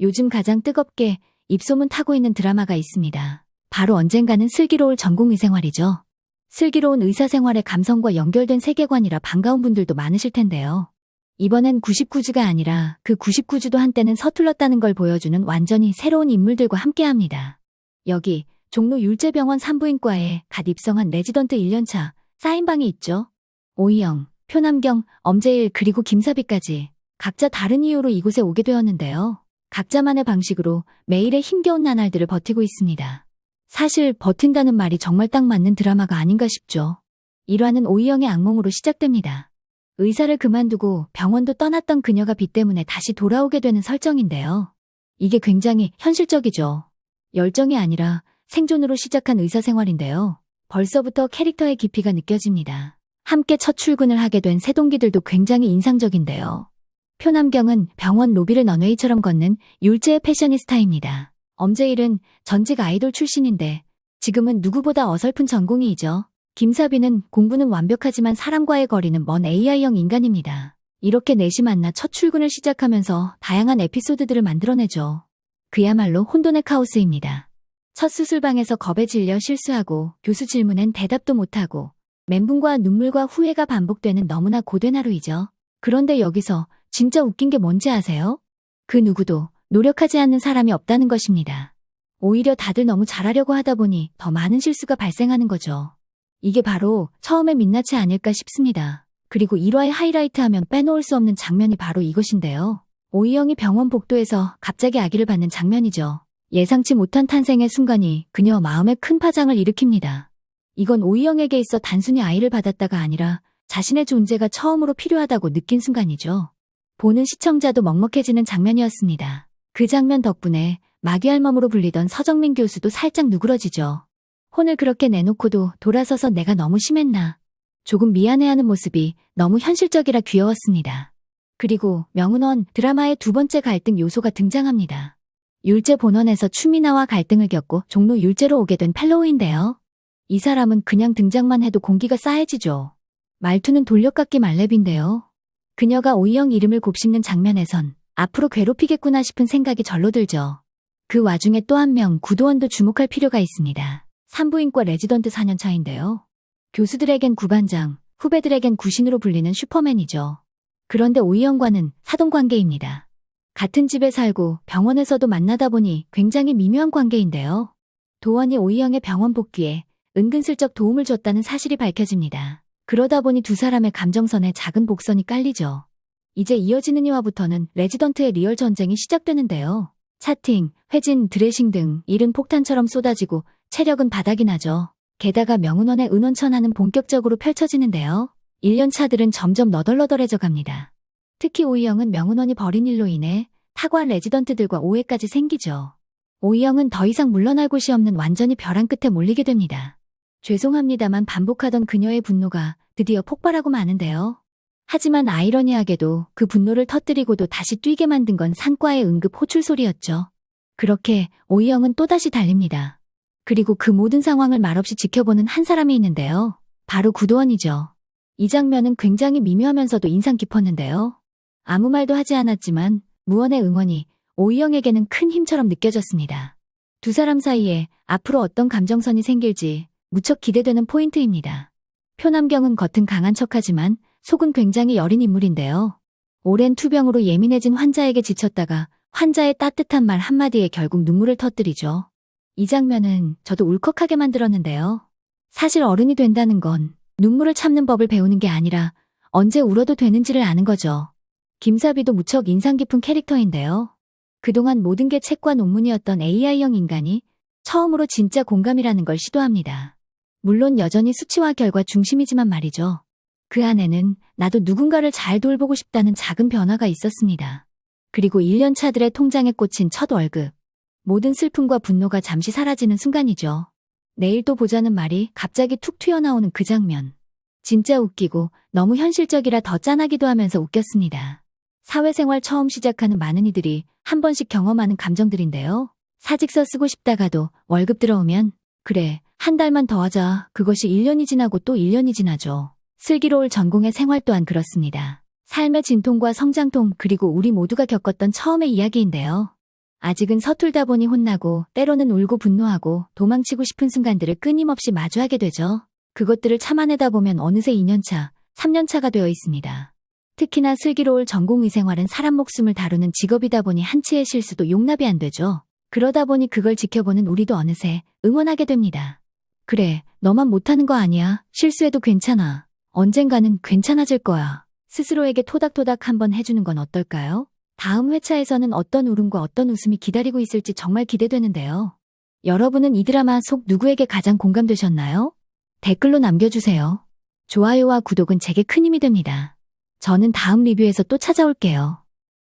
요즘 가장 뜨겁게 입소문 타고 있는 드라마가 있습니다. 바로 언젠가는 슬기로울 전공의생활이죠. 슬기로운 의사생활의 감성과 연결된 세계관이라 반가운 분들도 많으실 텐데요. 이번엔 99주가 아니라 그 99주도 한때는 서툴렀다는 걸 보여주는 완전히 새로운 인물들과 함께합니다. 여기 종로 율제병원 산부인과에 갓 입성한 레지던트 1년차 사인방이 있죠. 오희영, 표남경, 엄재일 그리고 김사비까지 각자 다른 이유로 이곳에 오게 되었는데요. 각자만의 방식으로 매일의 힘겨운 나날들을 버티고 있습니다. 사실 버틴다는 말이 정말 딱 맞는 드라마가 아닌가 싶죠. 1화는 오희영의 악몽으로 시작됩니다. 의사를 그만두고 병원도 떠났던 그녀가 빚 때문에 다시 돌아오게 되는 설정인데요. 이게 굉장히 현실적이죠. 열정이 아니라 생존으로 시작한 의사생활인데요. 벌써부터 캐릭터의 깊이가 느껴집니다. 함께 첫 출근을 하게 된 새 동기들도 굉장히 인상적인데요. 표남경은 병원 로비를 런웨이처럼 걷는 율제의 패셔니스타입니다. 엄재일은 전직 아이돌 출신인데 지금은 누구보다 어설픈 전공의이죠. 김사비는 공부는 완벽하지만 사람과의 거리는 먼 AI형 인간입니다. 이렇게 넷이 만나 첫 출근을 시작하면서 다양한 에피소드들을 만들어내죠. 그야말로 혼돈의 카오스입니다. 첫 수술방에서 겁에 질려 실수하고 교수 질문엔 대답도 못하고 멘붕과 눈물과 후회가 반복되는 너무나 고된 하루이죠. 그런데 여기서 진짜 웃긴 게 뭔지 아세요? 그 누구도 노력하지 않는 사람이 없다는 것입니다. 오히려 다들 너무 잘하려고 하다 보니 더 많은 실수가 발생하는 거죠. 이게 바로 처음의 민낯이 아닐까 싶습니다. 그리고 1화의 하이라이트 하면 빼놓을 수 없는 장면이 바로 이것인데요. 오희영이 병원 복도에서 갑자기 아기를 받는 장면이죠. 예상치 못한 탄생의 순간이 그녀 마음에 큰 파장을 일으킵니다. 이건 오희영에게 있어 단순히 아이를 받았다가 아니라 자신의 존재가 처음으로 필요하다고 느낀 순간이죠. 보는 시청자도 먹먹해지는 장면이었습니다. 그 장면 덕분에 마귀알몸으로 불리던 서정민 교수도 살짝 누그러지죠. 혼을 그렇게 내놓고도 돌아서서 내가 너무 심했나. 조금 미안해하는 모습이 너무 현실적이라 귀여웠습니다. 그리고 명은원 드라마의 두 번째 갈등 요소가 등장합니다. 율제 본원에서 추미나와 갈등을 겪고 종로 율제로 오게 된 펠로우인데요. 이 사람은 그냥 등장만 해도 공기가 싸해지죠. 말투는 돌려깎기 말렙인데요. 그녀가 오희영 이름을 곱씹는 장면에선 앞으로 괴롭히겠구나 싶은 생각이 절로 들죠. 그 와중에 또 한 명 구도원도 주목할 필요가 있습니다. 산부인과 레지던트 4년차인데요. 교수들에겐 구반장, 후배들에겐 구신으로 불리는 슈퍼맨이죠. 그런데 오희영과는 사돈관계입니다. 같은 집에 살고 병원에서도 만나다 보니 굉장히 미묘한 관계인데요. 도원이 오희영의 병원 복귀에 은근슬쩍 도움을 줬다는 사실이 밝혀집니다. 그러다 보니 두 사람의 감정선에 작은 복선이 깔리죠. 이제 이어지는 2화부터는 레지던트의 리얼 전쟁이 시작되는데요. 차팅, 회진, 드레싱 등 일은 폭탄처럼 쏟아지고 체력은 바닥이 나죠. 게다가 명은원의 은원천하는 본격적으로 펼쳐지는데요. 1년차들은 점점 너덜너덜해져 갑니다. 특히 오희영은 명은원이 벌인 일로 인해 타고한 레지던트들과 오해까지 생기죠. 오희영은 더 이상 물러날 곳이 없는 완전히 벼랑 끝에 몰리게 됩니다. 죄송합니다만 반복하던 그녀의 분노가 드디어 폭발하고 마는데요. 하지만 아이러니하게도 그 분노를 터뜨리고도 다시 뛰게 만든 건 산과의 응급 호출 소리였죠. 그렇게 오희영은 또다시 달립니다. 그리고 그 모든 상황을 말없이 지켜보는 한 사람이 있는데요. 바로 구도원이죠. 이 장면은 굉장히 미묘하면서도 인상 깊었는데요. 아무 말도 하지 않았지만 무언의 응원이 오희영에게는 큰 힘처럼 느껴졌습니다. 두 사람 사이에 앞으로 어떤 감정선이 생길지 무척 기대되는 포인트입니다. 표남경은 겉은 강한 척하지만 속은 굉장히 여린 인물인데요. 오랜 투병으로 예민해진 환자에게 지쳤다가 환자의 따뜻한 말 한마디에 결국 눈물을 터뜨리죠. 이 장면은 저도 울컥하게 만들었는데요. 사실 어른이 된다는 건 눈물을 참는 법을 배우는 게 아니라 언제 울어도 되는지를 아는 거죠. 김사비도 무척 인상 깊은 캐릭터인데요. 그동안 모든 게 책과 논문이었던 AI형 인간이 처음으로 진짜 공감이라는 걸 시도합니다. 물론 여전히 수치와 결과 중심이지만 말이죠. 그 안에는 나도 누군가를 잘 돌보고 싶다는 작은 변화가 있었습니다. 그리고 1년차들의 통장에 꽂힌 첫 월급. 모든 슬픔과 분노가 잠시 사라지는 순간이죠. 내일 또 보자는 말이 갑자기 툭 튀어나오는 그 장면. 진짜 웃기고 너무 현실적이라 더 짠하기도 하면서 웃겼습니다. 사회생활 처음 시작하는 많은 이들이 한 번씩 경험하는 감정들인데요. 사직서 쓰고 싶다가도 월급 들어오면 그래, 한 달만 더 하자. 그것이 1년이 지나고 또 1년이 지나죠. 슬기로울 전공의 생활 또한 그렇습니다. 삶의 진통과 성장통 그리고 우리 모두가 겪었던 처음의 이야기인데요. 아직은 서툴다 보니 혼나고 때로는 울고 분노하고 도망치고 싶은 순간들을 끊임없이 마주하게 되죠. 그것들을 참아내다 보면 어느새 2년차, 3년차가 되어 있습니다. 특히나 슬기로울 전공의생활은 사람 목숨을 다루는 직업이다 보니 한치의 실수도 용납이 안 되죠. 그러다 보니 그걸 지켜보는 우리도 어느새 응원하게 됩니다. 그래, 너만 못하는 거 아니야. 실수해도 괜찮아. 언젠가는 괜찮아질 거야. 스스로에게 토닥토닥 한번 해주는 건 어떨까요? 다음 회차에서는 어떤 울음과 어떤 웃음이 기다리고 있을지 정말 기대되는데요. 여러분은 이 드라마 속 누구에게 가장 공감되셨나요? 댓글로 남겨주세요. 좋아요와 구독은 제게 큰 힘이 됩니다. 저는 다음 리뷰에서 또 찾아올게요.